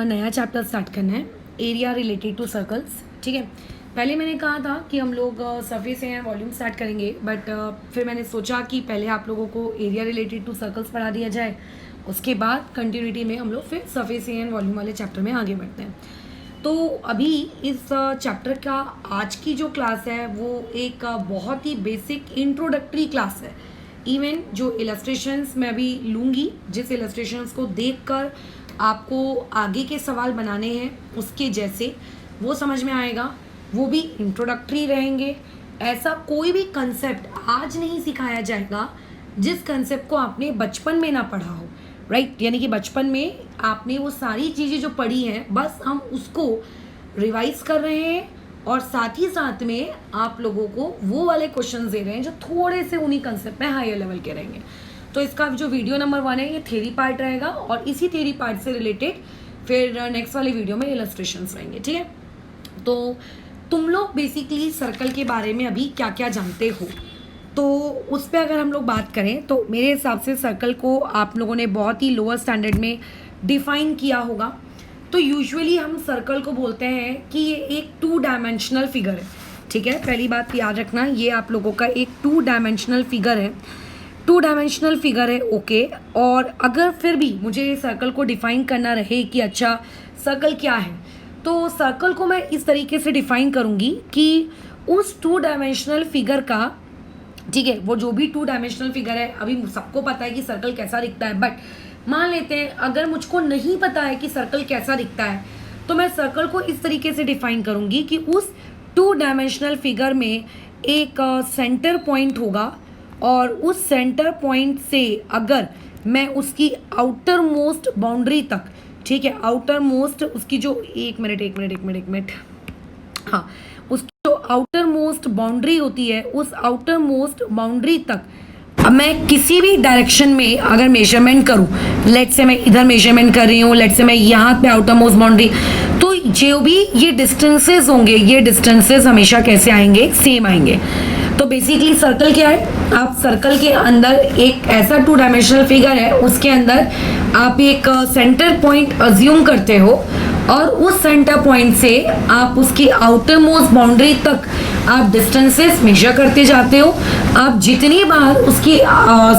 नया chapter start करना है, एरिया रिलेटेड टू सर्कल्स। ठीक है, पहले मैंने कहा था कि हम लोग सरफेस एंड वॉल्यूम स्टार्ट करेंगे, बट फिर मैंने सोचा कि पहले आप लोगों को एरिया रिलेटेड टू सर्कल्स पढ़ा दिया जाए, उसके बाद कंटिन्यूटी में हम लोग फिर सरफेस एंड वॉल्यूम वाले चैप्टर में आगे बढ़ते हैं। तो अभी इस चैप्टर का आज की जो क्लास है वो एक बहुत ही बेसिक इंट्रोडक्टरी क्लास है। इवन जो इलस्ट्रेशंस मैं अभी लूँगी, जिस इलस्ट्रेशंस को देखकर आपको आगे के सवाल बनाने हैं उसके जैसे वो समझ में आएगा, वो भी इंट्रोडक्टरी रहेंगे। ऐसा कोई भी कंसेप्ट आज नहीं सिखाया जाएगा जिस कंसेप्ट को आपने बचपन में ना पढ़ा हो, राइट? यानी कि बचपन में आपने वो सारी चीज़ें जो पढ़ी हैं बस हम उसको रिवाइज कर रहे हैं और साथ ही साथ में आप लोगों को वो वाले क्वेश्चन दे रहे हैं जो थोड़े से उन्हीं कंसेप्ट में हायर लेवल के रहेंगे। तो इसका जो वीडियो नंबर 1 है ये थ्योरी पार्ट रहेगा और इसी थ्योरी पार्ट से रिलेटेड फिर नेक्स्ट वाले वीडियो में इलस्ट्रेशंस रहेंगे। ठीक है, तो तुम लोग बेसिकली सर्कल के बारे में अभी क्या क्या जानते हो, तो उस पर अगर हम लोग बात करें तो मेरे हिसाब से सर्कल को आप लोगों ने बहुत ही लोअर स्टैंडर्ड में डिफाइन किया होगा। तो यूजुअली हम सर्कल को बोलते हैं कि ये एक 2 डायमेंशनल फिगर है। ठीक है, पहली बात याद रखना, ये आप लोगों का एक 2 डायमेंशनल फिगर है, 2 डायमेंशनल फिगर है। ओके, और अगर फिर भी मुझे सर्कल को डिफाइन करना रहे कि अच्छा सर्कल क्या है, तो सर्कल को मैं इस तरीके से डिफाइन करूँगी कि उस 2 डायमेंशनल फिगर का, ठीक है, वो जो भी 2 डायमेंशनल फिगर है, अभी सबको पता है कि सर्कल कैसा दिखता है, बट मान लेते हैं अगर मुझको नहीं पता है कि सर्कल कैसा दिखता है, तो मैं सर्कल को इस तरीके से डिफाइन करूँगी कि उस 2 डायमेंशनल फिगर में एक सेंटर पॉइंट होगा और उस सेंटर पॉइंट से अगर मैं उसकी आउटर मोस्ट बाउंड्री तक, ठीक है, आउटर मोस्ट उसकी जो एक मिनट हाँ, उसकी जो आउटर मोस्ट बाउंड्री होती है, उस आउटर मोस्ट बाउंड्री तक मैं किसी भी डायरेक्शन में अगर मेजरमेंट करूं, लेट्स से मैं इधर मेजरमेंट कर रही हूँ, लेट्स से मैं यहाँ पे आउटर मोस्ट बाउंड्री, तो जो भी ये डिस्टेंसेस होंगे, ये डिस्टेंसेस हमेशा कैसे आएंगे, सेम आएंगे। तो बेसिकली सर्कल क्या है, आप सर्कल के अंदर एक ऐसा 2 डायमेंशनल फिगर है, उसके अंदर आप एक सेंटर पॉइंट अज्यूम करते हो और उस सेंटर पॉइंट से आप उसकी आउटर मोस्ट बाउंड्री तक आप डिस्टेंसेस मेजर करते जाते हो। आप जितनी बार उसकी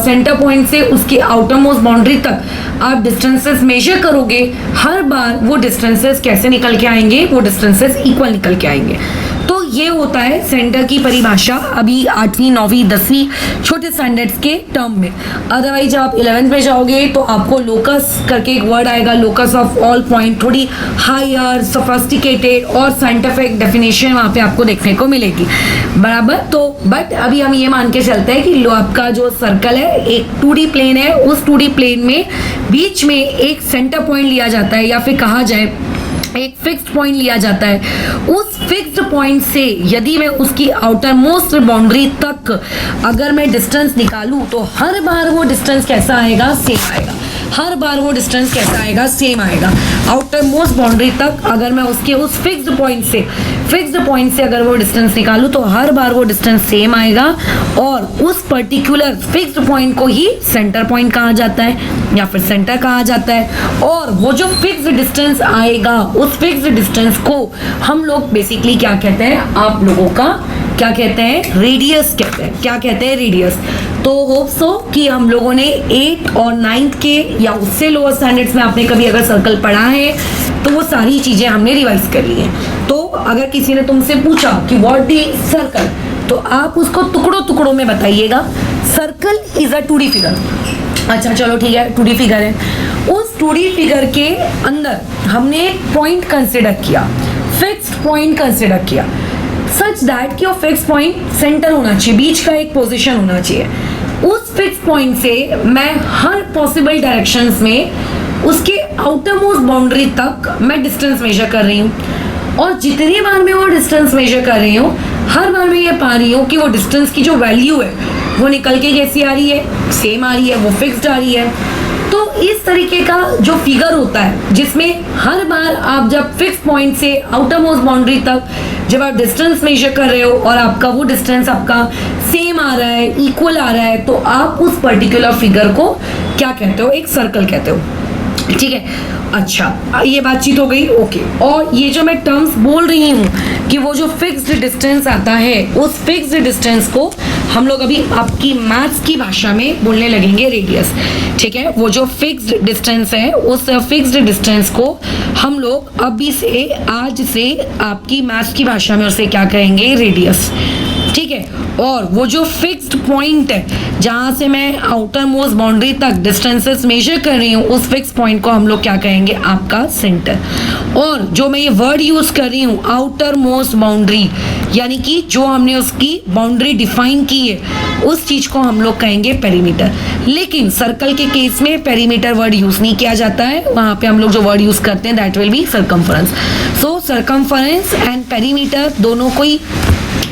सेंटर पॉइंट से उसकी आउटर मोस्ट बाउंड्री तक आप डिस्टेंसेस मेजर करोगे, हर बार वो डिस्टेंसेस कैसे निकल के आएंगे, वो डिस्टेंसेस इक्वल निकल के आएंगे। तो ये होता है सेंटर की परिभाषा अभी 8वीं 9वीं 10वीं छोटे स्टैंडर्ड्स के टर्म में। अदरवाइज आप 11th में जाओगे तो आपको लोकस करके एक वर्ड आएगा, लोकस ऑफ ऑल पॉइंट, थोड़ी हायर सोफिस्टिकेटेड और साइंटिफिक डेफिनेशन वहाँ पे आपको देखने को मिलेगी, बराबर। तो बट अभी हम ये मान के चलते हैं कि आपका जो सर्कल है एक 2D प्लेन है, उस 2D प्लेन में बीच में एक सेंटर पॉइंट लिया जाता है या फिर कहा जाए एक फिक्स्ड पॉइंट लिया जाता है। उस फिक्स्ड पॉइंट से यदि मैं उसकी आउटर मोस्ट बाउंड्री तक अगर मैं डिस्टेंस निकालूं तो हर बार वो डिस्टेंस कैसा आएगा, सेम आएगा। हर बार वो डिस्टेंस कैसा आएगा, सेम आएगा। आउटर मोस्ट बाउंड्री तक अगर मैं उसके उस फिक्स्ड पॉइंट से अगर वो डिस्टेंस निकालूं तो हर बार वो डिस्टेंस सेम आएगा और उस पर्टिकुलर फिक्स्ड पॉइंट को ही सेंटर पॉइंट कहा जाता है या फिर सेंटर कहा जाता है। और वो जो फिक्स्ड डिस्टेंस आएगा, उस फिक्स्ड डिस्टेंस को हम लोग बेसिकली क्या कहते हैं, आप लोगों का क्या कहते हैं, रेडियस कहते हैं। क्या कहते हैं, रेडियस। तो होप सो कि हम लोगों ने 8th और 9th के या उससे लोअर स्टैंडर्ड्स में आपने कभी अगर सर्कल पढ़ा है तो वो सारी चीज़ें हमने रिवाइज कर ली हैं। तो अगर किसी ने तुमसे पूछा कि व्हाट इज सर्कल, तो आप उसको टुकड़ों टुकड़ों में बताइएगा। Circle is a 2D figure. अच्छा चलो ठीक है, 2D फिगर है, उस 2D फिगर के अंदर हमने एक पॉइंट कंसिडर किया, फिक्स्ड पॉइंट कंसिडर किया, सच दैट कि वो फिक्स पॉइंट सेंटर होना चाहिए, बीच का एक पोजीशन होना चाहिए। उस फिक्स पॉइंट से मैं हर पॉसिबल डायरेक्शंस में उसके आउटर मोस्ट बाउंड्री तक मैं डिस्टेंस मेजर कर रही हूँ और जितनी बार मैं वो डिस्टेंस मेजर कर रही हूँ, हर बार मैं ये पा रही हूँ कि वो डिस्टेंस की जो वैल्यू है वो निकल के कैसी आ रही है, सेम आ रही है, वो फिक्स्ड आ रही है। तो इस तरीके का जो फिगर होता है जिसमें हर बार आप जब फिक्स पॉइंट से आउटर मोस्ट बाउंड्री तक जब आप डिस्टेंस मेजर कर रहे हो और आपका वो डिस्टेंस आपका सेम आ रहा है, इक्वल आ रहा है, तो आप उस पर्टिकुलर फिगर को क्या कहते हो, एक सर्कल कहते हो। ठीक है, अच्छा, ये बातचीत हो गई, ओके। और ये जो मैं टर्म्स बोल रही हूँ कि वो जो फिक्स्ड डिस्टेंस आता है, उस फिक्स्ड डिस्टेंस को हम लोग अभी आपकी मैथ्स की भाषा में बोलने लगेंगे रेडियस, ठीक है। वो जो फिक्स्ड डिस्टेंस है, उस फिक्स्ड डिस्टेंस को हम लोग अभी से, आज से आपकी मैथ्स की भाषा में उसे क्या कहेंगे, रेडियस, ठीक है। और वो जो फिक्स्ड पॉइंट है जहाँ से मैं आउटर मोस्ट बाउंड्री तक डिस्टेंसेस मेजर कर रही हूँ, उस फिक्स पॉइंट को हम लोग क्या कहेंगे, आपका सेंटर। और जो मैं ये वर्ड यूज कर रही हूँ आउटर मोस्ट बाउंड्री, यानी कि जो हमने उसकी बाउंड्री डिफाइन की है, उस चीज को हम लोग कहेंगे पेरीमीटर। लेकिन सर्कल के केस में पेरीमीटर वर्ड यूज नहीं किया जाता है, वहां पे हम लोग जो वर्ड यूज करते हैं that will B circumference. So circumference and perimeter दोनों कोई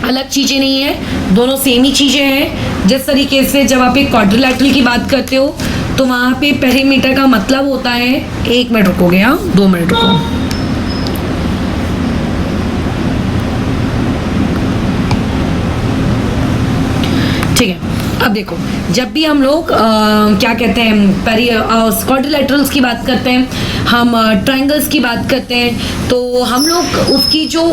अलग चीजें नहीं है, दोनों सेम ही चीजें हैं। जिस तरीके से जब आप एक क्वाड्रिलैटरल की बात करते हो तो वहां पे पेरीमीटर का मतलब होता है, 1 मिनट रुकोगे, हाँ 2 मिनट रुको। ठीक है, अब देखो, जब भी हम लोग क्या कहते हैं क्वाड्रिलैटरल्स की बात करते हैं, हम ट्रायंगल्स की बात करते हैं, तो हम लोग उसकी जो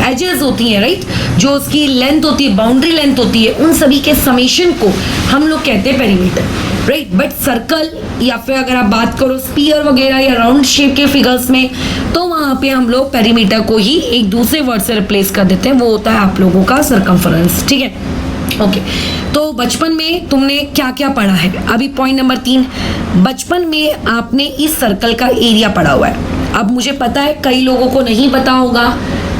एजेस होती हैं, राइट, जो उसकी लेंथ होती है, बाउंड्री लेंथ होती है, उन सभी के समेशन को हम लोग कहते हैं पेरीमीटर, राइट। बट सर्कल या फिर अगर आप बात करो स्पीयर वगैरह या राउंड शेप के फिगर्स में, तो वहाँ पे हम लोग पेरीमीटर को ही एक दूसरे वर्ड से रिप्लेस कर देते हैं, वो होता है आप लोगों का सर्कमफरेंस, ठीक है। ओके, तो बचपन में तुमने क्या क्या पढ़ा है? अभी पॉइंट नंबर 3, बचपन में आपने इस सर्कल का एरिया पढ़ा हुआ है। अब मुझे पता है कई लोगों को नहीं पता होगा,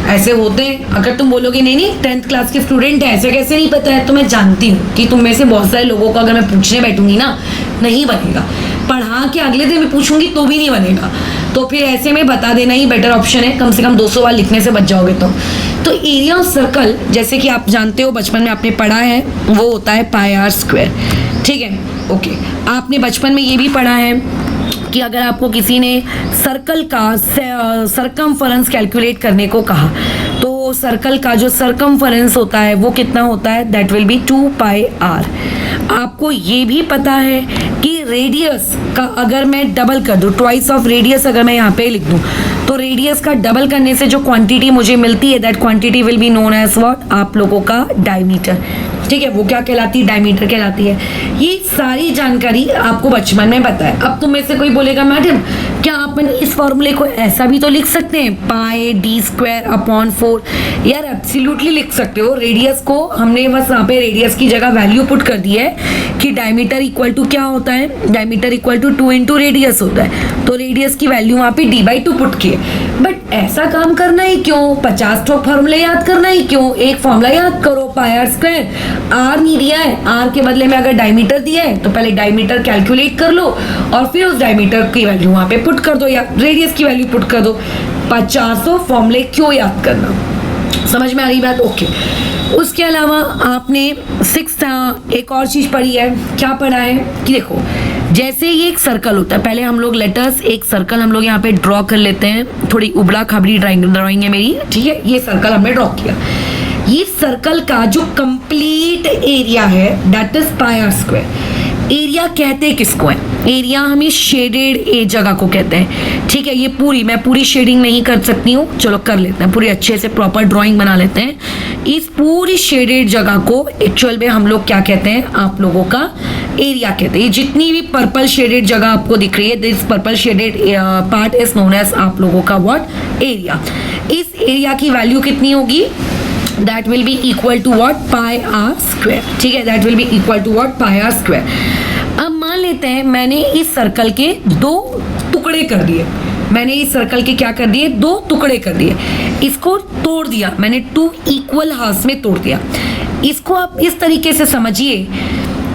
ऐसे होते हैं। अगर तुम बोलोगे नहीं नहीं 10th क्लास के स्टूडेंट है, ऐसे कैसे नहीं पता है, तो मैं जानती हूँ कि तुम में से बहुत सारे लोगों को अगर मैं पूछने बैठूंगी ना, नहीं बनेगा, पढ़ा के अगले दिन मैं पूछूंगी तो भी नहीं बनेगा। तो फिर ऐसे में बता देना ही बेटर ऑप्शन है, कम से कम 200 बार लिखने से बच जाओगे। तो एरिया ऑफ सर्कल, जैसे कि आप जानते हो बचपन में आपने पढ़ा है, वो होता है पाई आर स्क्वायर, ठीक है। ओके, आपने बचपन में ये भी पढ़ा है कि अगर आपको किसी ने सर्कल का सर्कमफरेंस कैलकुलेट करने को कहा, तो सर्कल का जो सर्कमफरेंस होता है वो कितना होता है, that will be 2 pi r. आपको ये भी पता है कि रेडियस का अगर मैं डबल कर दूं, ट्वाइस ऑफ रेडियस अगर मैं यहाँ पे लिख दूं, तो रेडियस का डबल करने से जो क्वांटिटी मुझे मिलती है, that quantity will be known as what, आप लोगों का डायमीटर, ठीक है। वो क्या कहलाती है, डायमीटर कहलाती है। ये सारी जानकारी आपको बचपन में पता है। अब तुम में से कोई बोलेगा मैडम क्या अपन इस फॉर्मूले को ऐसा भी तो लिख सकते हैं, पाई डी स्क्वायर अपॉन 4? यार एब्सोल्युटली लिख सकते हो। रेडियस को हमने बस यहाँ पे रेडियस की जगह वैल्यू पुट कर दी है कि डायमीटर इक्वल टू क्या होता है, diameter equal to 2 into radius होता है, तो रेडियस की वैल्यू वहाँ पे d/2 पुट की है। बट ऐसा काम करना ही क्यों, 50 तो फॉर्मूले याद करना ही क्यों, एक फॉर्मूला याद करो, पाई आर स्क्वायर। आर नहीं दिया है, आर के बदले में अगर डायमीटर दिया है तो पहले डायमीटर कैलकुलेट कर लो और फिर उस डायमीटर की वैल्यू वहां पे पुट कर दो या रेडियस की वैल्यू पुट कर दो। 50 फॉर्मूले क्यों याद करना, समझ में आ रही बात? ओके। उसके अलावा आपने 6th एक और चीज पढ़ी है, क्या पढ़ा है कि देखो जैसे ये एक सर्कल होता है, पहले हम लोग लेटर्स एक सर्कल हम लोग यहाँ पे ड्रॉ कर लेते हैं, थोड़ी उबड़ा खाबड़ी ड्राइंग है मेरी, ठीक है। ये सर्कल हमने ड्रॉ किया, ये सर्कल का जो कंप्लीट एरिया है that is pi r square. Area कहते किसको है, एरिया हमें शेडेड जगह को कहते हैं, ठीक है। ये पूरी, मैं पूरी शेडिंग नहीं कर सकती हूँ, चलो कर लेते हैं, पूरी अच्छे से प्रॉपर ड्राइंग बना लेते हैं। इस पूरी शेडेड जगह को एक्चुअल में हम लोग क्या कहते हैं, आप लोगों का एरिया कहते हैं। जितनी भी पर्पल शेडेड जगह आपको दिख रही है, this purple shaded part is known as आप लोगों का व्हाट, एरिया। इस एरिया की वैल्यू कितनी होगी, that will be equal to what, pi r square, ठीक है। that will be equal to what, pi r square। अब मान लेते हैं मैंने इस सर्कल के 2 टुकड़े कर दिए, मैंने इस सर्कल के क्या कर दिए, 2 टुकड़े कर दिए, इसको तोड़ दिया मैंने, 2 इक्वल हाफ्स में तोड़ दिया। इसको आप इस तरीके से समझिए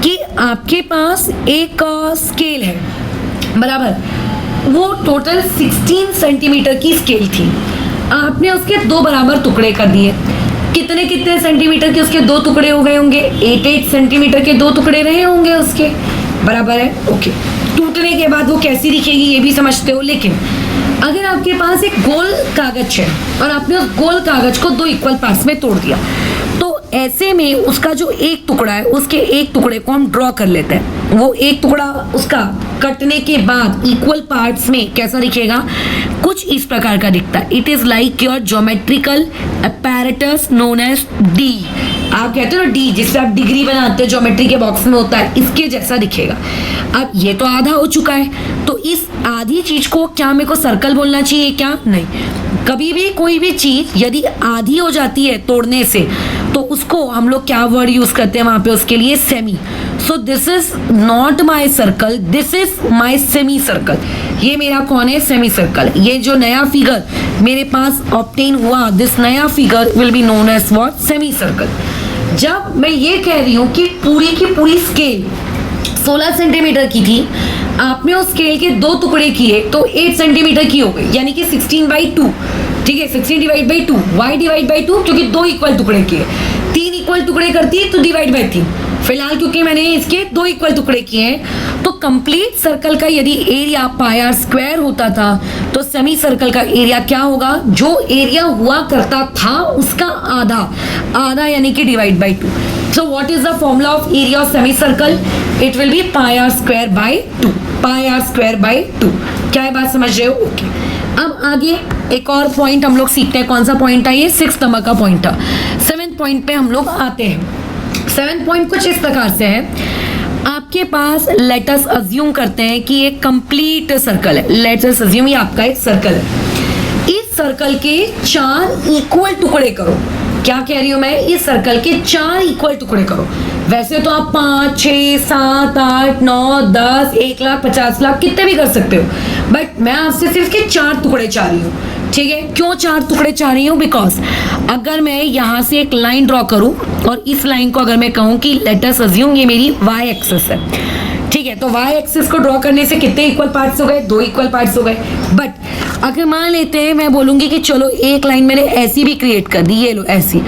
कि आपके पास एक स्केल है, बराबर, वो टोटल 16 सेंटीमीटर की स्केल थी, आपने उसके 2 बराबर टुकड़े कर दिए। कितने कितने सेंटीमीटर के उसके 2 टुकड़े हो गए होंगे, 8 सेंटीमीटर के 2 टुकड़े रहे होंगे उसके, बराबर है। ओके, टूटने के बाद वो कैसी दिखेगी ये भी समझते हो। लेकिन अगर आपके पास एक गोल कागज है और आपने उस गोल कागज को 2 इक्वल पार्ट्स में तोड़ दिया, तो ऐसे में उसका जो एक टुकड़ा है, उसके एक टुकड़े को हम ड्रॉ कर लेते हैं। वो एक टुकड़ा उसका कटने के बाद इक्वल पार्ट्स में कैसा दिखेगा, कुछ इस प्रकार का दिखता है। It is like your geometrical apparatus known as D. आप कहते हो ना डी, जिससे आप डिग्री बनाते हो, ज्योमेट्री के बॉक्स में होता है, इसके जैसा दिखेगा। अब ये तो आधा हो चुका है, तो इस आधी चीज को क्या मेरे को सर्कल बोलना चाहिए क्या? नहीं। कभी भी कोई भी चीज यदि आधी हो जाती है तोड़ने से, तो उसको हम लोग क्या वर्ड यूज करते हैं वहां पे उसके लिए? Semi. So this is not my circle, this is my semi circle. ये मेरा कौन है? Semi circle. ये जो नया फिगर मेरे पास ऑब्टेन हुआ, दिस नया figure will be known as what? Semi circle. जब मैं ये कह रही हूं कि पूरी की पूरी स्केल 16 सेंटीमीटर की थी, आपने उस स्केल के दो टुकड़े किए तो 8 सेंटीमीटर की हो गई, यानी कि 16/2। ठीक है, 16 divide by 2। Why divide by 2? क्योंकि दो इक्वल टुकड़े किए। 3 इक्वल टुकड़े करती तो डिवाइड बाई 3। फिलहाल क्योंकि मैंने इसके दो इक्वल टुकड़े किए हैं, तो कंप्लीट सर्कल का यदि एरिया पाई आर स्क्वायर होता था, तो सेमी सर्कल का एरिया क्या होगा? जो एरिया हुआ करता था उसका आधा, आधा यानी कि divide by 2। So what is the formula of area of semicircle? It will be pi r square by 2. Pi r square by 2. क्या ये बात समझ रहे हो? ओके। अब आगे एक और पॉइंट हम लोग सीखते हैं। कौन सा पॉइंट था ये? 6th नंबर का पॉइंट था। 7th पॉइंट पे हम लोग आते हैं। 7th पॉइंट कुछ इस प्रकार से है। आपके पास लेट अस अज्यूम करते हैं कि एक कंप्लीट सर्कल है। लेट अस अज्यूम ये आपका एक सर्कल है। इस सर्कल के 4 इक्वल टुकड़े करो। क्या कह रही हूं मैं? इस सर्कल के 4 इक्वल टुकड़े करो। वैसे तो आप 5, 6, 7, 8, 9, 10, 1 लाख, 50 लाख कितने भी कर सकते हो, बट मैं आपसे सिर्फ के 4 टुकड़े चाह रही हूँ। ठीक है, क्यों 4 टुकड़े चाह रही हूँ? बिकॉज अगर मैं यहाँ से एक लाइन ड्रॉ करूँ और इस लाइन को अगर मैं कहूँ कि लेट अस अज्यूम ये मेरी वाई एक्सिस है, ठीक है, तो वाई एक्सिस को ड्रॉ करने से कितने इक्वल पार्ट्स हो गए? 2 इक्वल पार्ट्स हो गए। बट अगर मान लेते हैं मैं बोलूंगी कि चलो एक लाइन मैंने ऐसी भी क्रिएट कर दी, ये लो ऐसी,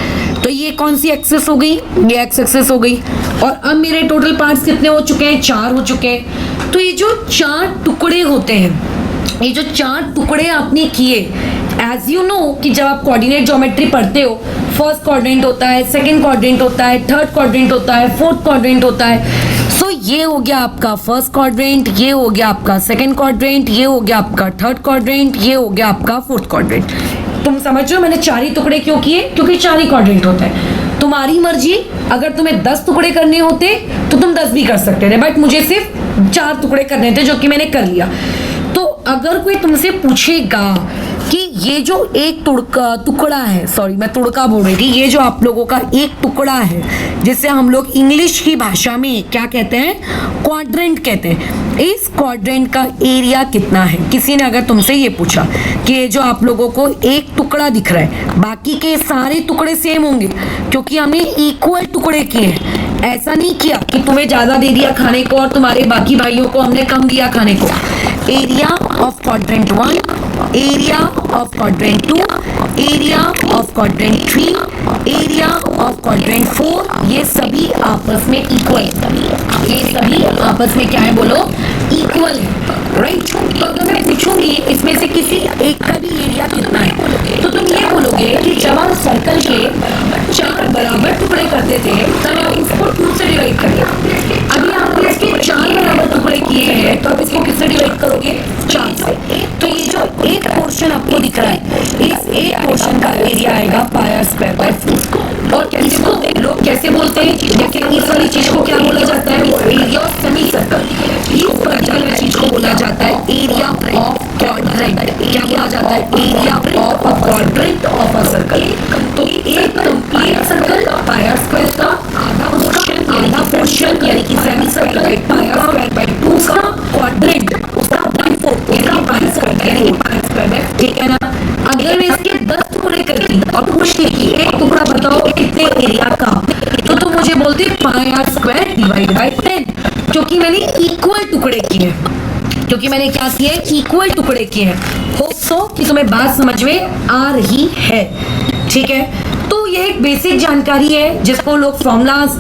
तो ये कौन सी एक्सिस हो गई? ये एक्स एक्सिस हो गई। और अब मेरे टोटल पार्ट्स कितने हो चुके हैं? 4 हो चुके हैं। तो ये जो 4 टुकड़े होते हैं, ये जो 4 टुकड़े आपने किए, एज यू नो कि जब आप कोऑर्डिनेट ज्योमेट्री पढ़ते हो, फर्स्ट क्वाड्रेंट होता है, सेकंड क्वाड्रेंट होता है, थर्ड क्वाड्रेंट होता है, फोर्थ क्वाड्रेंट होता है। सो ये हो गया आपका फर्स्ट क्वाड्रेंट, ये हो गया आपका सेकंड क्वाड्रेंट, ये हो गया आपका थर्ड क्वाड्रेंट, ये हो गया आपका फोर्थ क्वाड्रेंट। तुम समझ रहे हो मैंने 4 ही टुकड़े क्यों किए? क्योंकि 4 ही क्वाड्रेंट होता है। तुम्हारी मर्जी, अगर तुम्हें 10 टुकड़े करने होते तो तुम 10 भी कर सकते थे, बट मुझे सिर्फ 4 टुकड़े करने थे, जो कि मैंने कर लिया। तो अगर कोई तुमसे पूछेगा कि ये जो एक टुकड़ा है, सॉरी मैं तुड़का बोल रही थी, ये जो आप लोगों का एक टुकड़ा है, जिसे हम लोग इंग्लिश की भाषा में क्या कहते हैं? क्वाड्रेंट कहते हैं। इस क्वाड्रेंट का एरिया कितना है? किसी ने अगर तुमसे ये पूछा कि ये जो आप लोगों को एक टुकड़ा दिख रहा है, बाकी के सारे टुकड़े सेम होंगे क्योंकि हमने इक्वल टुकड़े किए हैं। ऐसा नहीं किया कि तुम्हें ज्यादा दे दिया खाने को और तुम्हारे बाकी भाइयों को हमने कम दिया खाने को। Area of quadrant 1, area of quadrant 2, area of quadrant 3, area of quadrant 4, ये सभी आपस में इक्वल है। ये सभी आपस में क्या है? बोलो, इक्वल है, राइट। तो अगर मैं पूछूंगी इसमें से किसी एक का भी एरिया कितना है, तो तुम ये बोलोगे कि जब हम सर्कल के 4 बराबर टुकड़े करते थे तब आप इसको 2 से डिवाइड करिए। अभी आपने इसके 4 बराबर टुकड़े किए हैं, तो आप इसको किससे डिवाइड करोगे? 4 से। तो ये जो एक पोर्शन आपको दिख रहा है, इस एक पोर्शन का एरिया आएगा पाई आर स्क्वायर बाय 4। और इसको लोग कैसे बोलते हैं? जैसे इस वाली चीज को क्या बोला जाता है? Area of semi circle. इस पर्टिकुलर चीज को बोला जाता है एरिया ऑफ क्वाड्रेंट। क्या बोला जाता है? Area of a quadrant of a circle. तो एक complete circle pi r square का आधा पोर्शन यानी कि semi circle pi r square by 2 का क्वाड्रेंट, उसका 1/4 यानी पाई स्क्वायर यानी पाई स्क्वायर। ठीक है ना? अगर मैं इसके 10 टुकड़े करती और पूछती कि एक टुकड़ा बताओ कितने एरिया का, तो तुम मुझे बोलते पाई आर स्क्वायर डिवाइड बाय 10, क्योंकि मैंने इक्वल टुकड़े किए, क्योंकि मैंने क्या किए? इक्वल टुकड़े किए हैं। होप सो कि तुम्हें बात समझ में आ रही है। ठीक है, तो ये एक बेसिक जानकारी है जिसको लोग फॉर्मूलाज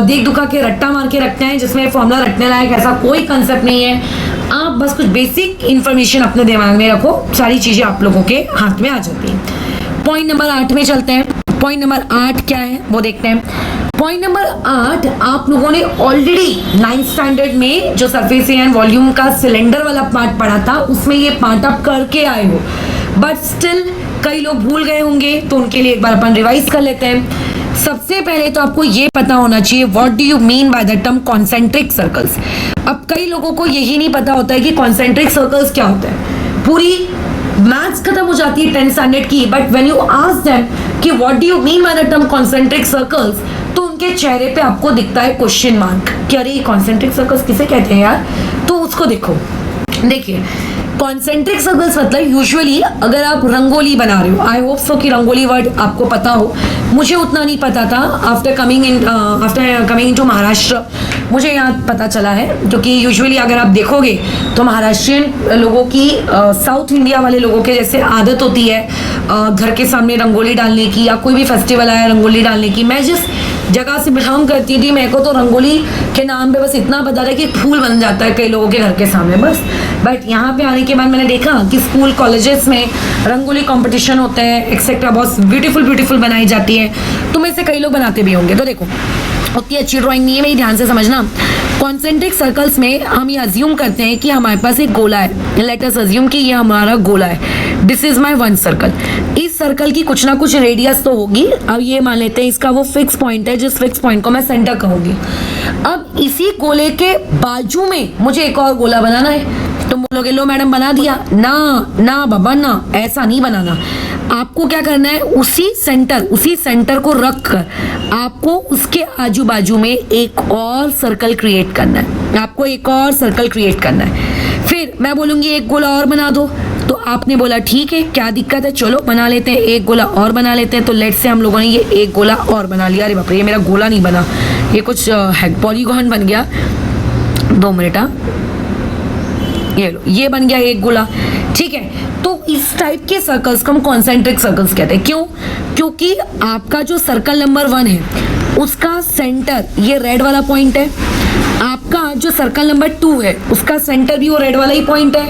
देख दुखा के रट्टा मार के रखते हैं, जिसमें फॉर्मूला रटने लायक ऐसा कोई कंसेप्ट नहीं है। आप बस कुछ बेसिक इंफॉर्मेशन अपने दिमाग में रखो, सारी चीजें आप लोगों के हाथ में आ जाती हैं। पॉइंट नंबर 8 में चलते हैं। पॉइंट नंबर 8 क्या है वो देखते हैं। पॉइंट नंबर 8, आप लोगों ने ऑलरेडी 9th स्टैंडर्ड में जो सरफेस एरिया एंड वॉल्यूम का सिलेंडर वाला पार्ट पढ़ा था, उसमें ये पार्ट आप करके आए हो, बट स्टिल कई लोग भूल गए होंगे, तो उनके लिए एक बार अपन रिवाइज कर लेते हैं। सबसे पहले तो आपको ये पता होना चाहिए what do you mean by the term concentric circles. अब कई लोगों को यही नहीं पता होता है कि कॉन्सेंट्रिक सर्कल्स क्या होता है। पूरी मैथ्स खत्म हो जाती है 10th स्टैंडर्ड की, but when you ask them कि what do you mean by the term concentric circles, तो उनके चेहरे पे आपको दिखता है क्वेश्चन मार्क कि अरे कॉन्सेंट्रिक सर्कल्स किसे कहते हैं यार। तो उसको देखो, देखिए कॉन्सेंट्रिक सर्कल्स मतलब यूजुअली अगर आप रंगोली बना रहे हो, आई होप सो कि रंगोली वर्ड आपको पता हो, मुझे उतना नहीं पता था। आफ्टर कमिंग इनटू महाराष्ट्र मुझे यहाँ पता चला है, क्योंकि यूजुअली अगर आप देखोगे तो महाराष्ट्रियन लोगों की साउथ इंडिया वाले लोगों के जैसे आदत होती है घर के सामने रंगोली डालने की, या कोई भी फेस्टिवल आया रंगोली डालने की। मैं जिस जगह से बिलोंग करती थी, मेरे को तो रंगोली के नाम पे बस इतना पता था कि फूल बन जाता है कई लोगों के घर के सामने बस। बट यहाँ पे आने के बाद मैंने देखा कि स्कूल कॉलेजेस में रंगोली कंपटीशन होते हैं एक्सेट्रा, बहुत ब्यूटीफुल बनाई जाती है। तो में से कई लोग बनाते भी होंगे। तो देखो उतनी अच्छी ड्राइंग नहीं है, मेरी ध्यान से समझना। कॉन्सेंट्रिक सर्कल्स में हम ये अज्यूम करते हैं कि हमारे पास एक गोला है। लेट अस अज्यूम कि ये हमारा गोला है। This is my one circle. इस सर्कल की कुछ ना कुछ रेडियस तो होगी। अब ये मान लेते हैं इसका वो फिक्स पॉइंट है, जिस फिक्स पॉइंट को मैं सेंटर कहूंगी। अब इसी गोले के बाजू में मुझे एक और गोला बनाना है। तुम बोलोगे लो मैडम बना दिया। ना बाबा ना, ऐसा नहीं बनाना। आपको क्या करना है, उसी सेंटर को रख कर आपको उसके आजू बाजू में एक और सर्कल क्रिएट करना है। आपको एक और सर्कल क्रिएट करना है। फिर मैं बोलूंगी एक गोला और बना दो, तो आपने बोला ठीक है, क्या दिक्कत है, चलो बना लेते हैं, एक गोला और बना लेते हैं। तो लेट से हम लोगों ने ये एक गोला और बना लिया। अरे बाप रे, ये मेरा गोला नहीं बना, ये कुछ पॉलीगॉन बन गया। 2 मिनट, ये लो, ये बन गया एक गोला। ठीक है, तो इस टाइप के सर्कल्स को हम कॉन्सेंट्रिक सर्कल्स कहते हैं। क्यों? क्योंकि आपका जो सर्कल नंबर 1 है उसका सेंटर ये रेड वाला पॉइंट है। आपका जो सर्कल नंबर 2 है उसका सेंटर भी वो रेड वाला ही पॉइंट है,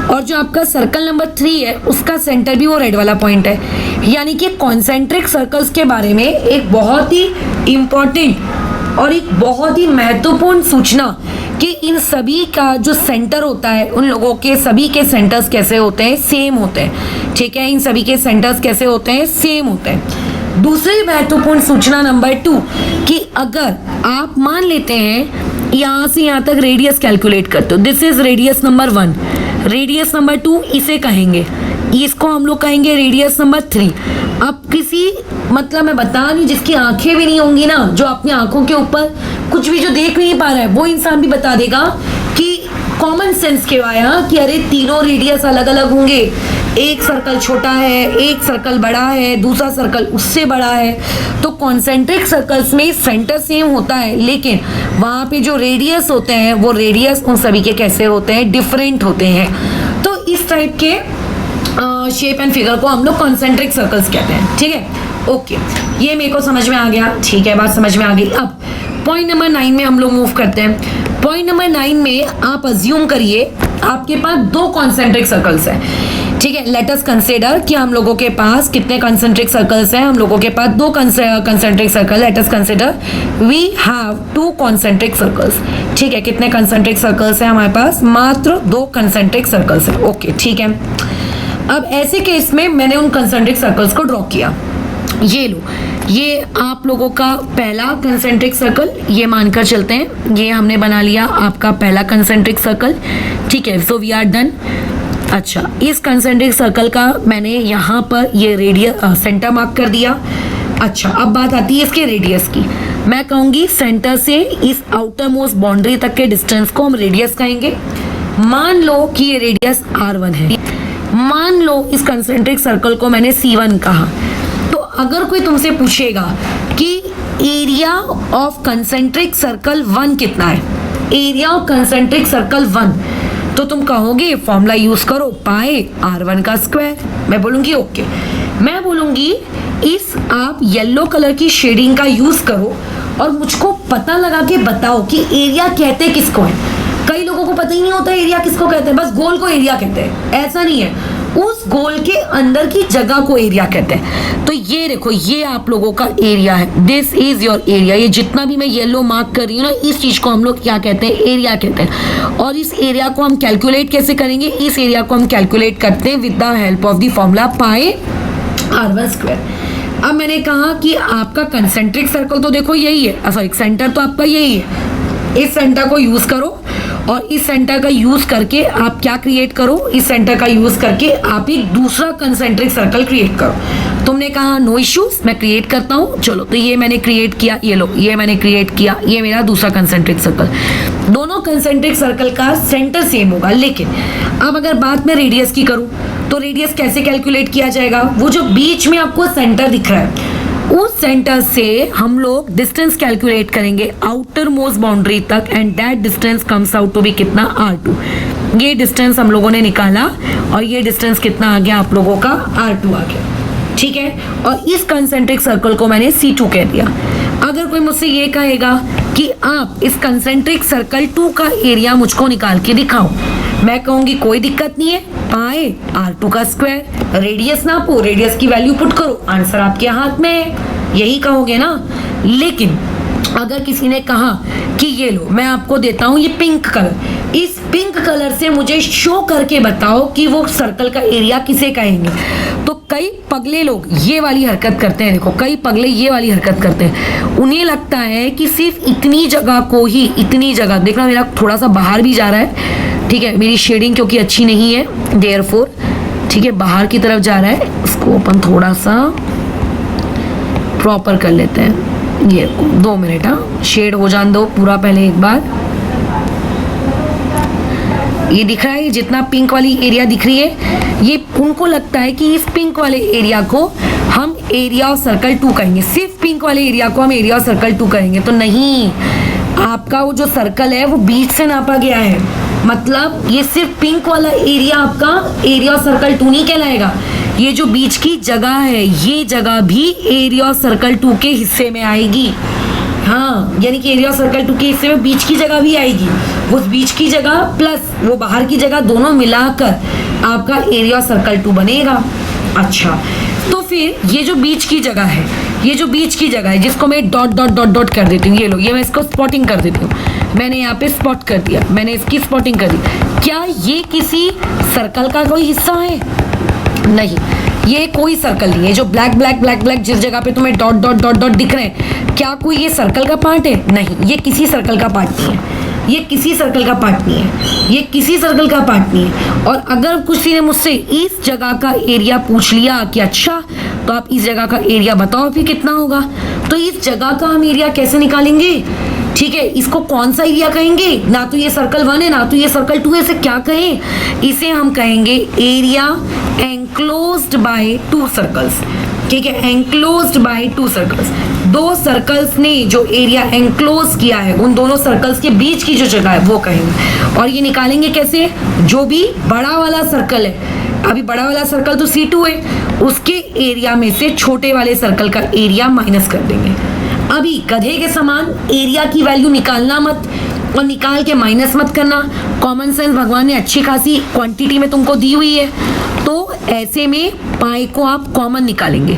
और जो आपका सर्कल नंबर 3 है उसका सेंटर भी वो रेड वाला पॉइंट है। यानी कि कॉन्सेंट्रिक सर्कल्स के बारे में एक बहुत ही इंपॉर्टेंट और एक बहुत ही महत्वपूर्ण सूचना कि इन सभी का जो सेंटर होता है, उन लोगों के सभी के सेंटर्स कैसे होते हैं, सेम होते हैं। ठीक है, इन सभी के सेंटर्स कैसे होते हैं, सेम होते हैं। दूसरी महत्वपूर्ण सूचना नंबर 2 कि अगर आप मान लेते हैं यहाँ से यहाँ तक रेडियस कैलकुलेट करते हो, this is radius number 1, radius number 2 इसे कहेंगे, इसको हम लोग कहेंगे रेडियस नंबर 3। अब किसी मतलब मैं बता रही हूँ जिसकी आंखें भी नहीं होंगी ना, जो अपनी आंखों के ऊपर कुछ भी जो देख नहीं पा रहा है, वो इंसान भी बता देगा कि कॉमन सेंस के आया कि अरे तीनों रेडियस अलग अलग होंगे, एक सर्कल छोटा है, एक सर्कल बड़ा है, दूसरा सर्कल उससे बड़ा है। तो कॉन्सेंट्रिक सर्कल्स में सेंटर सेम होता है, लेकिन वहाँ पे जो रेडियस होते हैं वो रेडियस उन सभी के कैसे होते हैं, डिफरेंट होते हैं। तो इस टाइप के शेप एंड फिगर को हम लोग कॉन्सेंट्रिक सर्कल्स कहते हैं। ठीक है, ओके, ये मेरे को समझ में आ गया। ठीक है, बात समझ में आ गई। अब पॉइंट नंबर 9 में हम लोग मूव करते हैं। पॉइंट नंबर 9 में आप अज्यूम करिए आपके पास 2 कॉन्सेंट्रिक सर्कल्स हैं। ठीक है, लेट अस कंसीडर कि हम लोगों के पास कितने कॉन्सेंट्रिक सर्कल्स हैं। हम लोगों के पास 2 concentric circle. Let us consider we have 2 concentric circles. ठीक है, कितने कॉन्सेंट्रिक सर्कल्स हैं हमारे पास? मात्र 2 कॉन्सेंट्रिक सर्कल्स हैं। ओके, ठीक है। अब ऐसे केस में मैंने उन कॉन्सेंट्रिक सर्कल्स को ड्रॉ किया। ये लो, ये आप लोगों का पहला कंसेंट्रिक सर्कल, ये मानकर चलते हैं ये हमने बना लिया आपका पहला कंसेंट्रिक सर्कल। ठीक है, सो वी आर डन। अच्छा, इस कंसेंट्रिक सर्कल का मैंने यहाँ पर ये रेडियस सेंटर मार्क कर दिया। अच्छा, अब बात आती है इसके रेडियस की। मैं कहूँगी सेंटर से इस आउटर मोस्ट बाउंड्री तक के डिस्टेंस को हम रेडियस कहेंगे। मान लो कि ये रेडियस R1 है। मान लो इस कंसेंट्रिक सर्कल को मैंने C1 कहा। तो अगर कोई तुमसे पूछेगा कि एरिया ऑफ कंसेंट्रिक सर्कल 1 कितना है, एरिया ऑफ कंसेंट्रिक सर्कल 1, तो तुम कहोगे फॉर्मूला यूज करो, पाए R1 का स्क्वायर। मैं बोलूंगी ओके। मैं बोलूंगी इस आप येलो कलर की शेडिंग का यूज करो और मुझको पता लगा के बताओ कि एरिया कहते किसको है। कई लोगों को पता ही नहीं होता एरिया किसको कहते हैं, बस गोल को एरिया कहते हैं। ऐसा नहीं है, उस गोल के अंदर की जगह को एरिया कहते हैं। तो ये देखो, ये आप लोगों का एरिया है, दिस इज योर एरिया। ये जितना भी मैं येलो मार्क कर रही हूँ ना, इस चीज को हम लोग क्या कहते हैं, एरिया कहते हैं। और इस एरिया को हम कैलकुलेट कैसे करेंगे, इस एरिया को हम कैलकुलेट करते हैं with the help of the formula pi r1 square. अब मैंने कहा कि आपका कंसेंट्रिक सर्कल तो देखो यही है, सॉरी सेंटर तो आपका यही है। इस सेंटर को यूज करो और इस सेंटर का यूज करके आप क्या क्रिएट करो, इस सेंटर का यूज करके आप एक दूसरा कंसेंट्रिक सर्कल क्रिएट करो। तुमने कहा नो इश्यूज, मैं क्रिएट करता हूँ। चलो, तो ये मैंने क्रिएट किया, ये लो, ये मैंने क्रिएट किया, ये मेरा दूसरा कंसेंट्रिक सर्कल। दोनों कंसेंट्रिक सर्कल का सेंटर सेम होगा, लेकिन अब अगर बात मैं रेडियस की करूँ तो रेडियस कैसे कैलकुलेट किया जाएगा। वो जो बीच में आपको सेंटर दिख रहा है, उस सेंटर से हम लोग डिस्टेंस कैलकुलेट करेंगे आउटर मोस्ट बाउंड्री तक, and that distance comes out to be कितना, r2। ये डिस्टेंस हम लोगों ने निकाला और ये डिस्टेंस कितना आ गया आप लोगों का, r2 आ गया। ठीक है, और इस कंसेंट्रिक सर्कल को मैंने C2 कह दिया। अगर कोई मुझसे ये कहेगा कि आप इस कंसेंट्रिक सर्कल 2 का एरिया मुझको निकाल के दिखाओ, मैं कहूंगी कोई दिक्कत नहीं है, पाए r2 का स्क्वायर, रेडियस नापो, रेडियस की वैल्यू पुट करो, आंसर आपके हाथ में है, यही कहोगे ना। लेकिन अगर किसी ने कहा कि ये लो, मैं आपको देता हूँ ये पिंक कलर, इस पिंक कलर से मुझे शो करके बताओ कि वो सर्कल का एरिया किसे कहेंगे, तो कई पगले लोग ये वाली हरकत करते हैं। देखो, कई पगले ये वाली हरकत करते हैं, उन्हें लगता है कि सिर्फ इतनी जगह को ही, इतनी जगह, देखना मेरा थोड़ा सा बाहर भी जा रहा है, ठीक है, मेरी शेडिंग क्योंकि अच्छी नहीं है, देयरफॉर, ठीक है, बाहर की तरफ जा रहा है, इसको अपन थोड़ा सा प्रॉपर कर लेते हैं। ये 2 मिनट, हाँ, शेड हो जान दो पूरा पहले एक बार। ये दिख रहा है, जितना पिंक वाली एरिया दिख रही है, ये उनको लगता है कि इस पिंक वाले एरिया को हम एरिया ऑफ सर्कल 2 कहेंगे, सिर्फ पिंक वाले एरिया को हम एरिया ऑफ सर्कल 2 कहेंगे। तो नहीं, आपका वो जो सर्कल है वो बीच से नापा गया है, मतलब ये सिर्फ पिंक वाला एरिया आपका एरिया ऑफ सर्कल 2 नहीं कहलाएगा। ये जो बीच की जगह है, ये जगह भी एरिया ऑफ सर्कल 2 के हिस्से में आएगी। हाँ, यानी कि एरिया ऑफ सर्कल 2 के हिस्से में बीच की जगह भी आएगी। उस बीच की जगह प्लस वो बाहर की जगह दोनों मिलाकर आपका एरिया ऑफ सर्कल 2 बनेगा। अच्छा, तो फिर ये जो बीच की जगह है, ये जो बीच की जगह है जिसको मैं डॉट डॉट डॉट डॉट कर देती हूँ, ये लो, ये मैं इसको स्पॉटिंग कर देती हूँ, मैंने यहाँ पे स्पॉट कर दिया, मैंने इसकी स्पॉटिंग कर दी। क्या ये किसी सर्कल का कोई हिस्सा है? नहीं, ये कोई सर्कल नहीं है। जो ब्लैक ब्लैक ब्लैक ब्लैक जिस जगह पे तुम्हें डॉट डॉट डॉट डॉट दिख रहे हैं, क्या कोई ये सर्कल का पार्ट है? नहीं, ये किसी सर्कल का पार्ट नहीं है, ये किसी सर्कल का पार्ट नहीं है, ये किसी सर्कल का पार्ट नहीं है। और अगर किसी ने मुझसे इस जगह का एरिया पूछ लिया कि अच्छा तो आप इस जगह का एरिया बताओ फिर कितना होगा, तो इस जगह का हम एरिया कैसे निकालेंगे? ठीक है, इसको कौन सा एरिया कहेंगे? ना तो ये सर्कल 1 है, ना तो ये सर्कल 2 है, इसे क्या कहें? इसे हम कहेंगे एरिया एंक्लोज्ड बाय 2 सर्कल्स। ठीक है, एंक्लोज्ड बाय 2 सर्कल्स, 2 सर्कल्स ने जो एरिया एंक्लोज किया है, उन दोनों सर्कल्स के बीच की जो जगह है वो कहेंगे। और ये निकालेंगे कैसे? जो भी बड़ा वाला सर्कल है, अभी बड़ा वाला सर्कल तो C2 है, उसके एरिया में से छोटे वाले सर्कल का एरिया माइनस कर देंगे। अभी गधे के समान एरिया की वैल्यू निकालना मत, और निकाल के माइनस मत करना। कॉमन सेंस भगवान ने अच्छी खासी क्वांटिटी में तुमको दी हुई है, तो ऐसे में पाई को आप कॉमन निकालेंगे।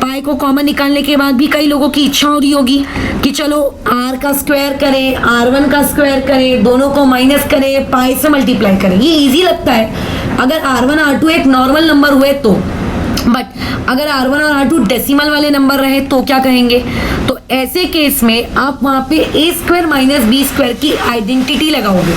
पाई को कॉमन निकालने के बाद भी कई लोगों की इच्छा हो रही होगी कि चलो r का स्क्वायर करें, r1 का स्क्वायर करें, दोनों को माइनस करें, पाई से मल्टीप्लाई करें। ये इजी लगता है अगर r1 r2 एक नॉर्मल नंबर हुए तो, बट अगर r1 और r2 डेसिमल वाले नंबर रहे तो क्या कहेंगे? तो ऐसे केस में आप वहां पे a square minus B square की आइडेंटिटी लगाओगे।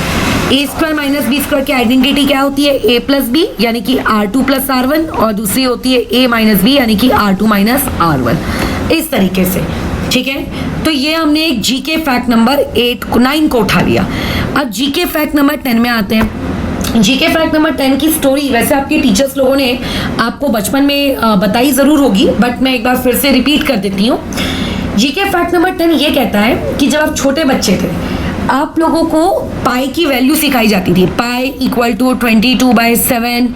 a square minus B square की आइडेंटिटी क्या होती है? a प्लस बी यानी कि r2 प्लस r1, और दूसरी होती है a माइनस बी यानी कि r2 माइनस r1। इस तरीके से, ठीक है। तो ये हमने एक जीके फैक्ट नंबर 9 को उठा लिया। अब जीके फैक्ट नंबर 10 में आते हैं। जीके फैक्ट नंबर 10 की स्टोरी वैसे आपके टीचर्स लोगों ने आपको बचपन में बताई जरूर होगी, बट मैं एक बार फिर से रिपीट कर देती हूँ। जीके फैक्ट नंबर 10 ये कहता है कि जब आप छोटे बच्चे थे, आप लोगों को पाई की वैल्यू सिखाई जाती थी। पाई इक्वल टू 22/7,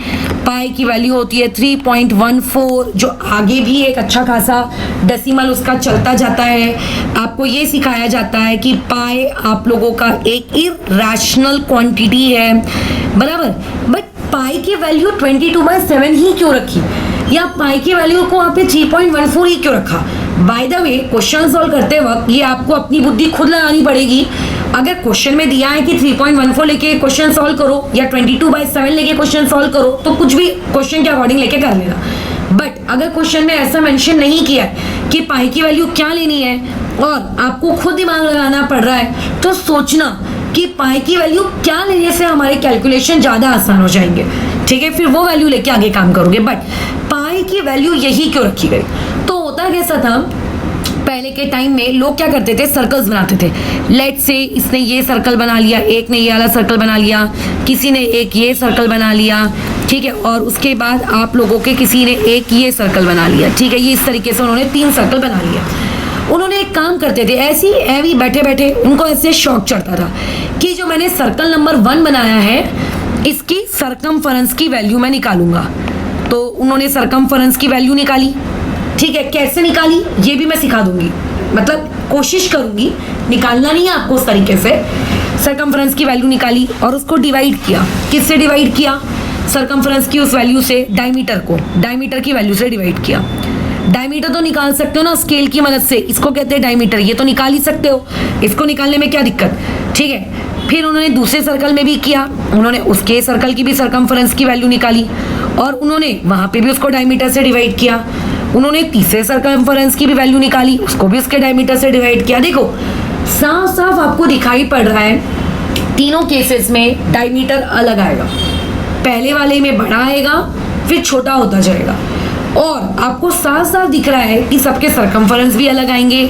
पाई की वैल्यू होती है 3.14, जो आगे भी एक अच्छा खासा डेसिमल उसका चलता जाता है। आपको ये सिखाया जाता है कि पाई आप लोगों का एक इरैशनल क्वांटिटी है, बराबर। बट पाई की वैल्यू 22/7 ही क्यों रखी, या पाई की वैल्यू को वहाँ पे 3.14 ही क्यों रखा। By the way question solve करते वक्त ये आपको अपनी बुद्धि खुद लगानी पड़ेगी। अगर क्वेश्चन में दिया है कि 3.14 लेके क्वेश्चन सॉल्व करो या 22/7 लेके क्वेश्चन सॉल्व करो, तो कुछ भी क्वेश्चन के अकॉर्डिंग लेके कर लेना। बट अगर क्वेश्चन में ऐसा मेंशन नहीं किया है कि पाई की वैल्यू क्या लेनी है और आपको खुद दिमाग लगाना पड़ रहा है, तो सोचना कि पाई की वैल्यू क्या लेने से हमारे कैलकुलेशन ज़्यादा आसान हो जाएंगे। ठीक है, फिर वो वैल्यू लेके आगे काम करोगे। बट पाई की वैल्यू यही क्यों रखी गई। तो होता कैसा था, पहले के टाइम में लोग क्या करते थे, सर्कल्स बनाते थे। लेट से इसने ये सर्कल बना लिया, एक ने ये वाला सर्कल बना लिया, किसी ने एक ये सर्कल बना लिया, ठीक है, और उसके बाद आप लोगों के किसी ने एक ये सर्कल बना लिया। ठीक है, ये इस तरीके से उन्होंने 3 सर्कल बना लिया। उन्होंने एक काम करते थे, ऐसी ऐवी बैठे बैठे उनको ऐसे शौक चढ़ता था कि जो मैंने सर्कल नंबर 1 बनाया है इसकी सरकमफरेंस की वैल्यू मैं निकालूंगा। तो उन्होंने सरकमफरेंस की वैल्यू निकाली। ठीक है, कैसे निकाली ये भी मैं सिखा दूंगी, मतलब कोशिश करूंगी, निकालना नहीं है आपको उस तरीके से। सरकमफरेंस की वैल्यू निकाली और उसको डिवाइड किया। किससे डिवाइड किया, सरकमफरेंस की उस वैल्यू से डायमीटर को, डायमीटर की वैल्यू से डिवाइड किया। डायमीटर तो निकाल सकते हो ना स्केल की मदद से, इसको कहते हैं डायमीटर, ये तो निकाल ही सकते हो, इसको निकालने में क्या दिक्कत। ठीक है, फिर उन्होंने दूसरे सर्कल में भी किया, उन्होंने उसके सर्कल की भी सरकमफरेंस की वैल्यू निकाली और उन्होंने वहां पे भी उसको डायमीटर से डिवाइड किया। उन्होंने तीसरे सरकमफरेंस की भी वैल्यू निकाली, उसको भी उसके डायमीटर से डिवाइड किया। देखो साफ साफ आपको दिखाई पड़ रहा है तीनों केसेस में डायमीटर अलग आएगा। पहले वाले में बड़ा आएगा फिर छोटा होता जाएगा, और आपको साफ साफ दिख रहा है कि सबके सरकमफरेंस भी अलग आएंगे,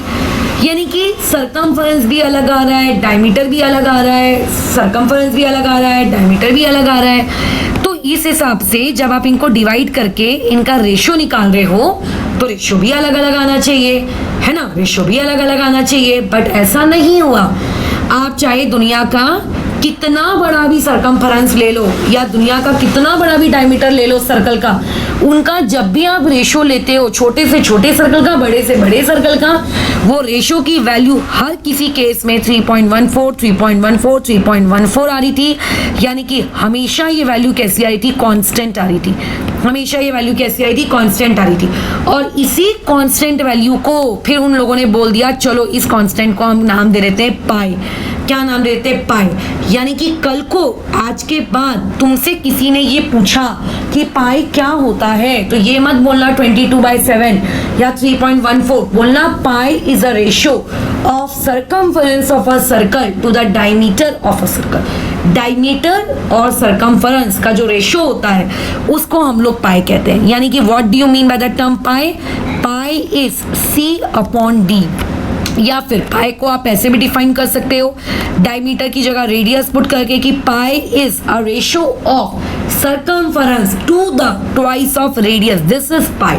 यानी कि सरकमफरेंस भी अलग आ रहा है, डायमीटर भी अलग आ रहा है, सरकमफरेंस भी अलग आ रहा है, डायमीटर भी अलग आ रहा है। तो इस हिसाब से जब आप इनको डिवाइड करके इनका रेशो निकाल रहे हो तो रेशो भी अलग अलग आना चाहिए, है ना, रेशो भी अलग अलग आना चाहिए। बट ऐसा नहीं हुआ। आप चाहे दुनिया का कितना बड़ा भी सरकमफरेंस ले लो या दुनिया का कितना बड़ा भी डायमीटर ले लो सर्कल का, उनका जब भी आप रेशो लेते हो छोटे से छोटे सर्कल का, बड़े से बड़े सर्कल का, वो रेशो की वैल्यू हर किसी केस में 3.14, 3.14, 3.14 आ रही थी। यानी कि हमेशा ये वैल्यू कैसी आ रही थी, कांस्टेंट आ रही थी। हमेशा ये वैल्यू कैसी आ रही थी, कांस्टेंट आ रही थी। और इसी कांस्टेंट वैल्यू को फिर उन लोगों ने बोल दिया चलो इस कांस्टेंट को हम नाम दे देते हैं पाई। क्या नाम दे देते हैं, पाई। यानी कि कल को आज के बाद तुमसे किसी ने ये पूछा कि पाई क्या होता है, तो ये मत बोलना 22/7 या 3.14, बोलना pi is a ratio of circumference of a circle to the diameter of a circle. Diameter और सरकमफरेंस का जो रेशियो होता है उसको हम लोग पाई कहते हैं। यानी कि what do you mean by the term pi, pi is C/D। या फिर पाई को आप ऐसे भी डिफाइन कर सकते हो, डायमीटर की जगह रेडियस पुट करके कि pi is a ratio of circumference to the twice of radius, this is pi.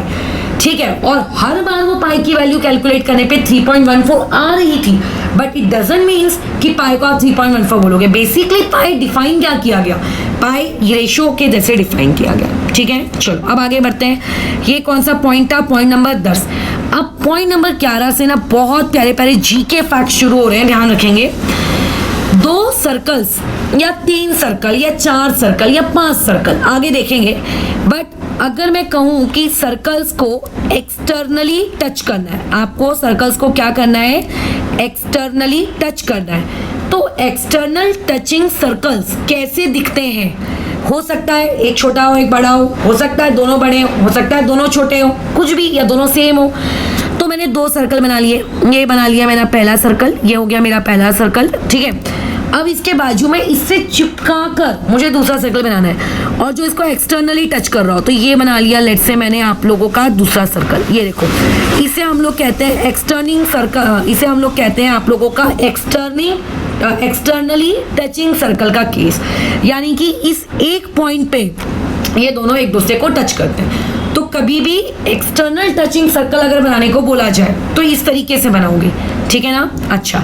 ठीक है, और हर बार वो पाई की वैल्यू कैलकुलेट करने पे 3.14 आ रही थी, बट इट डजंट मीन्स कि पाई को आप 3.14 बोलोगे। बेसिकली पाई डिफाइन क्या किया गया, पाई रेशियो के जैसे डिफाइन किया गया। ठीक है, चलो अब आगे बढ़ते हैं। ये कौन सा पॉइंट था, पॉइंट नंबर 10। अब पॉइंट नंबर 11 से ना बहुत प्यारे प्यारे जीके फैक्ट शुरू हो रहे हैं, ध्यान रखेंगे। 2 सर्कल्स या 3 सर्कल या 4 सर्कल या 5 सर्कल आगे देखेंगे, बट अगर मैं कहूं कि सर्कल्स को एक्सटर्नली टच करना है, आपको सर्कल्स को क्या करना है, एक्सटर्नली टच करना है, तो एक्सटर्नल टचिंग सर्कल्स कैसे दिखते हैं। हो सकता है एक छोटा हो एक बड़ा हो सकता है दोनों बड़े हो सकता है दोनों छोटे हो, कुछ भी, या दोनों सेम हो। तो मैंने 2 सर्कल बना लिए, ये बना लिया मेरा पहला सर्कल, ये हो गया मेरा पहला सर्कल। ठीक है, अब इसके बाजू में इससे चिपका कर मुझे दूसरा सर्कल बनाना है, और जो इसको एक्सटर्नली टच कर रहा हो, तो ये बना लिया लेट से मैंने आप लोगों का दूसरा सर्कल। ये देखो, इसे हम लोग कहते हैं एक्सटर्निंग सर्कल, इसे हम लोग कहते हैं आप लोगों का एक्सटर्नली टचिंग सर्कल का केस। यानी कि इस एक पॉइंट पे ये दोनों एक दूसरे को टच करते हैं। तो कभी भी एक्सटर्नल टचिंग सर्कल अगर बनाने को बोला जाए तो इस तरीके से बनाओगे, ठीक है ना। अच्छा,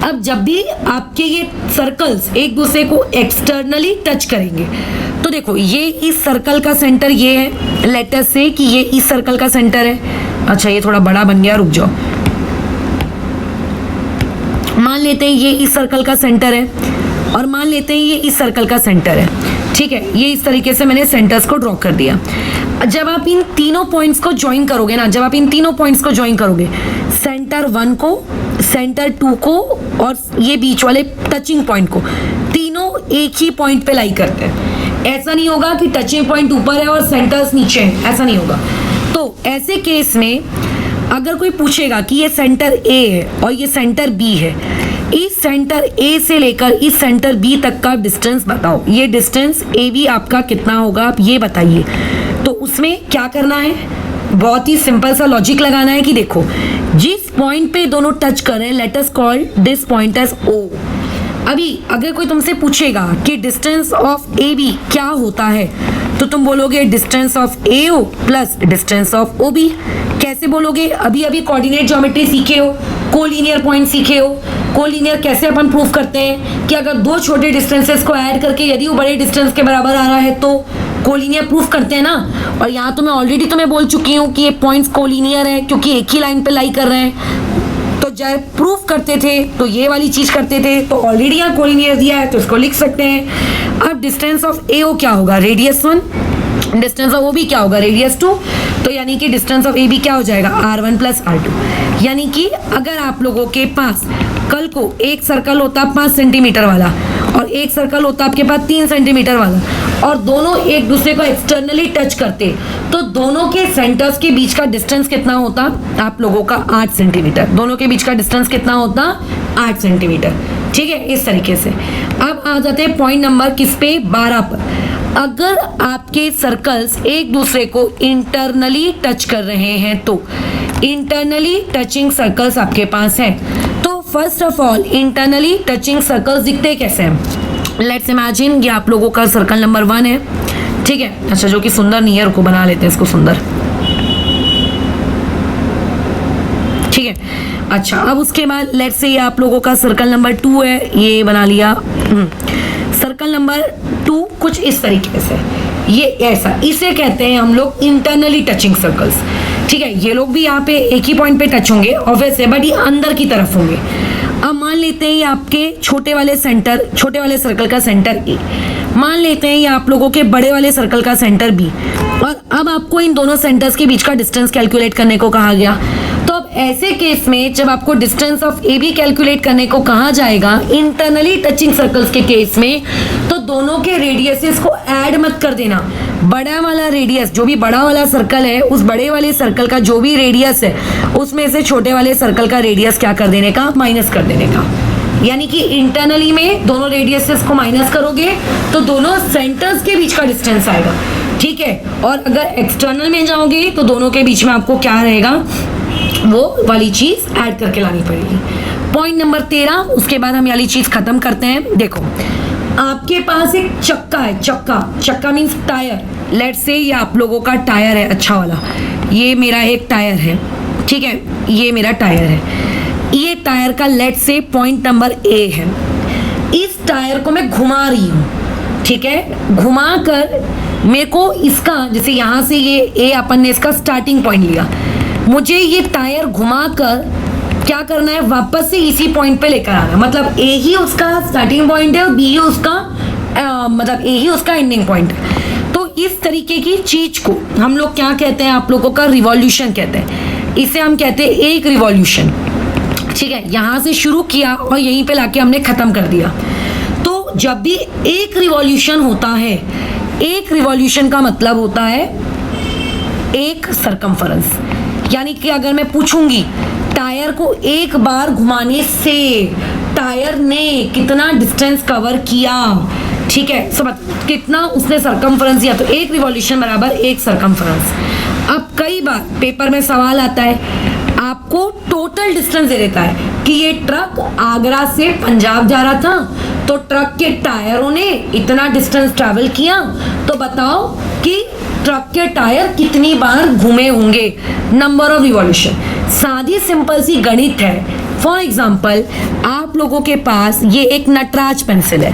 अब जब भी आपके ये सर्कल्स एक दूसरे को एक्सटर्नली टच करेंगे, तो देखो ये इस सर्कल का सेंटर ये है, लेट अस से कि ये इस सर्कल का सेंटर है। अच्छा, ये थोड़ा बड़ा बन गया, रुक जाओ। मान लेते हैं ये इस सर्कल का सेंटर है, और मान लेते हैं ये इस सर्कल का सेंटर है। ठीक है, ये इस तरीके से मैंने सेंटर्स को ड्रॉ कर दिया। जब आप इन तीनों पॉइंट्स को ज्वाइन करोगे ना, जब आप इन तीनों पॉइंट्स को ज्वाइन करोगे, सेंटर 1 को, सेंटर 2 को और ये बीच वाले टचिंग पॉइंट को, तीनों एक ही पॉइंट पे लाई करते हैं। ऐसा नहीं होगा कि टचिंग पॉइंट ऊपर है और सेंटर्स नीचे हैं, ऐसा नहीं होगा। तो ऐसे केस में अगर कोई पूछेगा कि ये सेंटर ए है और ये सेंटर बी है, इस सेंटर ए से लेकर इस सेंटर बी तक का डिस्टेंस बताओ, ये डिस्टेंस ए बी आपका कितना होगा, आप ये बताइए। तो उसमें क्या करना है, बहुत ही सिंपल सा लॉजिक लगाना है कि देखो जिस पॉइंट पे दोनों टच कर रहे हैं, let us call this point as O. अभी अगर कोई तुमसे पूछेगा कि डिस्टेंस ऑफ ए बी क्या होता है, तो तुम बोलोगे distance of A O plus distance of O B. कैसे बोलोगे, अभी अभी कोऑर्डिनेट ज्योमेट्री सीखे हो, कोलिनियर पॉइंट सीखे हो। कोलिनियर कैसे अपन प्रूव करते हैं कि अगर दो छोटे डिस्टेंसेस को ऐड करके यदि वो बड़े डिस्टेंस के बराबर आ रहा है तो कोलिनियर प्रूफ करते हैं ना। और यहाँ तो मैं ऑलरेडी तुम्हें बोल चुकी हूँ कि ये पॉइंट्स कोलिनियर है क्योंकि एक ही लाइन पे लाई कर रहे हैं। तो जब प्रूफ करते थे तो ये वाली चीज करते थे, तो ऑलरेडी यहाँ कोलिनियर दिया है तो इसको लिख सकते हैं। अब डिस्टेंस ऑफ ए ओ क्या होगा, radius 1, distance of O B क्या होगा, रेडियस 2। तो यानी कि डिस्टेंस ऑफ ए बी क्या हो जाएगा, R1 प्लस R2। यानी कि अगर आप लोगों के पास कल को एक सर्कल होता 5 सेंटीमीटर वाला और एक सर्कल होता आपके पास 3 सेंटीमीटर वाला और दोनों एक दूसरे को एक्सटर्नली टच करते, तो दोनों के सेंटर्स के बीच का डिस्टेंस कितना होता आप लोगों का, 8 सेंटीमीटर। दोनों के बीच का डिस्टेंस कितना होता, 8 सेंटीमीटर। ठीक है, इस तरीके से। अब आ जाते हैं पॉइंट नंबर किस पे, 12 पर। अगर आपके सर्कल्स एक दूसरे को इंटरनली टच कर रहे हैं, तो इंटरनली टचिंग सर्कल्स आपके पास है। तो first of all internally touching circles दिखते कैसे हैं, लेट्स इमेजिन ये आप लोगों का सर्कल नंबर 1 है। ठीक है, अच्छा जो कि सुंदर नहीं है, रुको बना लेते हैं इसको सुंदर। ठीक है, अच्छा अब उसके बाद लेट्स से ये आप लोगों का सर्कल नंबर 2 है, ये बना लिया। सर्कल नंबर 2 कुछ इस तरीके से, ये ऐसा, इसे कहते हैं हम लोग इंटरनली टचिंग सर्कल्स। ठीक है, ये लोग भी यहाँ पे एक ही पॉइंट पे टच होंगे ऑब्वियस है, बट ये अंदर की तरफ होंगे। अब मान लेते हैं ये आपके छोटे वाले सर्कल का सेंटर ए, मान लेते हैं ये आप लोगों के बड़े वाले सर्कल का सेंटर बी, और अब आपको इन दोनों सेंटर्स के बीच का डिस्टेंस कैलकुलेट करने को कहा गया। तो अब ऐसे केस में जब आपको distance of A B calculate करने को कहा जाएगा इंटरनली टचिंग सर्कल्स के केस में, तो दोनों के रेडियसेस को ऐड मत कर देना। बड़ा वाला रेडियस, जो भी बड़ा वाला सर्कल है, उस बड़े वाले सर्कल का जो भी रेडियस है उसमें से छोटे वाले सर्कल का रेडियस क्या कर देने का, माइनस कर देने का। यानी कि इंटरनली में दोनों रेडियसेस को माइनस करोगे तो दोनों सेंटर्स के बीच का डिस्टेंस आएगा। ठीक है, और अगर एक्सटर्नल में जाओगे तो दोनों के बीच में आपको क्या रहेगा, वो वाली चीज ऐड करके लानी पड़ेगी। पॉइंट नंबर 13, उसके बाद हम ये वाली चीज खत्म करते हैं। देखो आपके पास एक चक्का है, चक्का मीन्स टायर। लेट्स से ये आप लोगों का टायर है अच्छा वाला, ये मेरा एक टायर है। ठीक है, ये मेरा टायर है, ये टायर का let's say point number A है। इस टायर को मैं घुमा रही हूँ, ठीक है, घुमा कर मेरे को इसका, जैसे यहाँ से ये ए अपन ने इसका स्टार्टिंग पॉइंट लिया, मुझे ये टायर घुमा कर क्या करना है, वापस से इसी पॉइंट पे लेकर आना। मतलब ए ही उसका स्टार्टिंग पॉइंट है और बी ही उसका मतलब ए ही उसका एंडिंग पॉइंट है। तो इस तरीके की चीज को हम लोग क्या कहते हैं, आप लोगों का रिवॉल्यूशन कहते हैं। इसे हम कहते हैं एक रिवॉल्यूशन। ठीक है, यहाँ से शुरू किया और यहीं पे लाके हमने खत्म कर दिया। तो जब भी एक रिवॉल्यूशन होता है, एक रिवॉल्यूशन का मतलब होता है एक सरकमफरेंस। यानी कि अगर मैं पूछूंगी टायर को एक बार घुमाने से टायर ने कितना डिस्टेंस कवर किया, ठीक है, समझ कितना उसने सरकमफरेंस दिया, तो एक रिवॉल्यूशन बराबर एक सरकमफरेंस। अब कई बार पेपर में सवाल आता है, आपको टोटल डिस्टेंस दे देता है कि ये ट्रक आगरा से पंजाब जा रहा था, तो ट्रक के टायरों ने इतना डिस्टेंस ट्रैवल किया, तो बताओ कि ट्रक के टायर कितनी बार घूमे होंगे, नंबर ऑफ रिवॉल्यूशन। सादी सिंपल सी गणित है। फॉर एग्जाम्पल आप लोगों के पास ये एक नटराज पेंसिल है,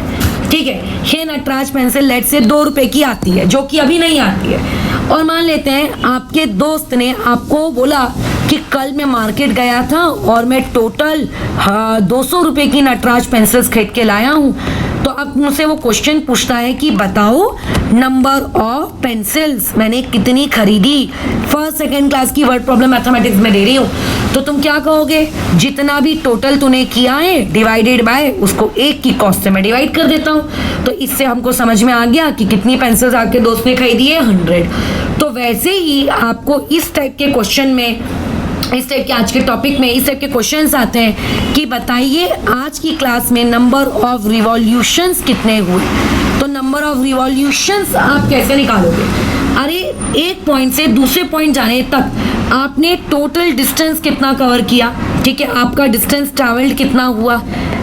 ठीक है, ये नटराज पेंसिल लेट से 2 रुपए की आती है, जो कि अभी नहीं आती है। और मान लेते हैं आपके दोस्त ने आपको बोला कि कल मैं मार्केट गया था और मैं टोटल 200 रुपए की नटराज पेंसिल्स खरीद के लाया हूँ। तो अब मुझसे वो क्वेश्चन पूछता है कि बताओ नंबर ऑफ पेंसिल्स मैंने कितनी खरीदी। फर्स्ट सेकेंड क्लास की वर्ड प्रॉब्लम मैथमेटिक्स में दे रही हूँ, तो तुम क्या कहोगे, जितना भी टोटल तूने किया है डिवाइडेड बाय उसको एक की कॉस्ट से मैं डिवाइड कर देता हूँ। तो इससे हमको समझ में आ गया कि कितनी पेंसिल्स आपके दोस्त ने खरीदी है, 100। तो वैसे ही आपको इस टाइप के क्वेश्चन में, इस टाइप के आज के टॉपिक में इस टाइप के क्वेश्चंस आते हैं कि बताइए आज की क्लास में नंबर ऑफ रिवॉल्यूशंस कितने हुए। तो नंबर ऑफ रिवॉल्यूशंस आप कैसे निकालोगे, अरे एक पॉइंट से दूसरे पॉइंट जाने तक आपने टोटल डिस्टेंस कितना कवर किया, ठीक है, आपका डिस्टेंस ट्रैवल्ड कितना हुआ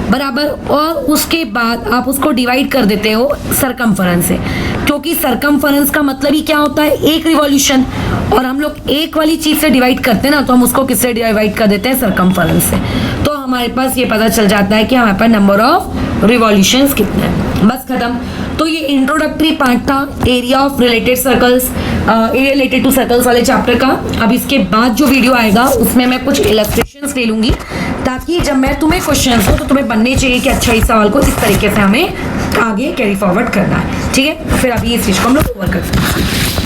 बराबर, और उसके बाद आप उसको डिवाइड कर देते हो सरकमफरेंस से, क्योंकि सरकमफरेंस का मतलब ही क्या होता है, एक रिवॉल्यूशन, और हम लोग एक वाली चीज से डिवाइड करते हैं ना, तो हम उसको किससे डिवाइड कर देते हैं, सरकमफरेंस से। तो हमारे पास ये पता चल जाता है कि हमारे पास नंबर ऑफ रिवॉल्यूशंस कितने हैं। बस खत्म। तो ये इंट्रोडक्टरी पार्ट था area of related circles, area related to circles वाले चैप्टर का। अब इसके बाद जो वीडियो आएगा उसमें मैं कुछ इलस्ट्रेशंस ले लूंगी, ताकि जब मैं तुम्हें क्वेश्चंस हो तो तुम्हें बनने चाहिए कि अच्छा इस सवाल को इस तरीके से हमें आगे कैरी फॉरवर्ड करना है, ठीक है। फिर अभी इस चीज को हम लोग ओवर करते हैं।